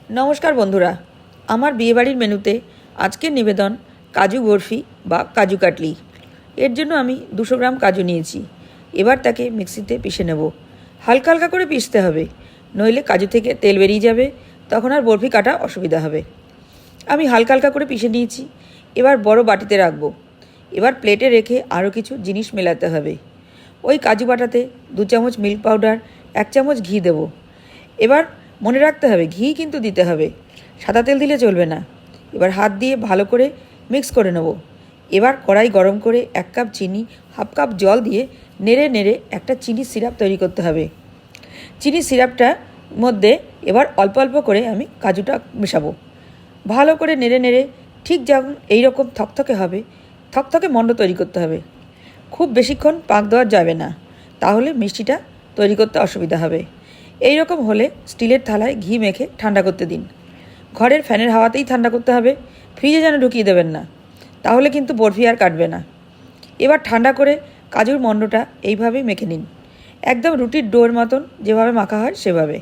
নমস্কার বন্ধুরা, আমার বিয়েবাড়ির মেনুতে আজকের নিবেদন কাজু বরফি বা কাজু কাটলি। এর জন্য আমি 200 গ্রাম কাজু নিয়েছি। এবার তাকে মিক্সিতে পিষে নেব। হালকা হালকা করে পিষতে হবে, নইলে কাজু থেকে তেল বেরিয়ে যাবে, তখন আর বরফি কাটা অসুবিধা হবে। আমি হালকা হালকা করে পিষে নিয়েছি। এবার বড় বাটিতে রাখবো। এবার প্লেটে রেখে আরও কিছু জিনিস মেলাতে হবে। ওই কাজু বাটাতে 2 চামচ মিল্ক পাউডার, 1 চামচ ঘি দেব। এবার মনে রাখতে হবে ঘি কিন্তু দিতে হবে, সাদা তেল দিলে চলবে না। এবার হাত দিয়ে ভালো করে মিক্স করে নেব। এবার কড়াই গরম করে 1 কাপ চিনি, হাফ কাপ জল দিয়ে নেড়ে নেড়ে একটা চিনির সিরাপ তৈরি করতে হবে। চিনির সিরাপটার মধ্যে এবার অল্প অল্প করে আমি কাজুটা মেশাবো। ভালো করে নেড়ে নেড়ে ঠিক যখন এইরকম থকথকে হবে, থকথকে মণ্ড তৈরি করতে হবে। খুব বেশিক্ষণ পাক দেওয়া যাবে না, তাহলে মিষ্টিটা তৈরি করতে অসুবিধা হবে। এই রকম হলে স্টিলের থালায় ঘি মেখে ঠান্ডা করতে দিন। ঘরের ফ্যানের হাওয়াতেই ঠান্ডা করতে হবে, ফ্রিজে যেন ঢুকিয়ে দেবেন না, তাহলে কিন্তু বরফি আর কাটবে না। এবার ঠান্ডা করে কাজুর মণ্ডটা এইভাবেই মেখে নিন, একদম রুটির ডোর মতন যেভাবে মাখা হয় সেভাবে।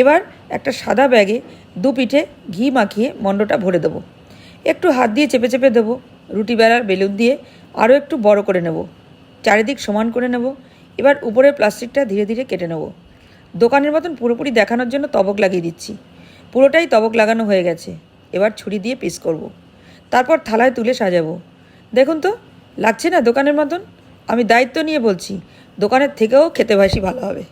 এবার একটা সাদা ব্যাগে 2 পিঠে ঘি মাখিয়ে মণ্ডটা ভরে দেবো। একটু হাত দিয়ে চেপে চেপে দেবো। রুটি বেলার বেলুন দিয়ে আরও একটু বড় করে নেব, চারিদিক সমান করে নেব। এবার উপরের প্লাস্টিকটা ধীরে ধীরে কেটে নেব। দোকানের মতন পুরোপুরি দেখানোর জন্য তবক লাগিয়ে দিচ্ছি। পুরোটাই তবক লাগানো হয়ে গেছে। এবার ছুরি দিয়ে পিস করব, তারপর থালায় তুলে সাজাবো। দেখুন তো, লাগছে না দোকানের মতন? আমি দায়িত্ব নিয়ে বলছি, দোকানের থেকেও খেতে বেশি ভালো হবে।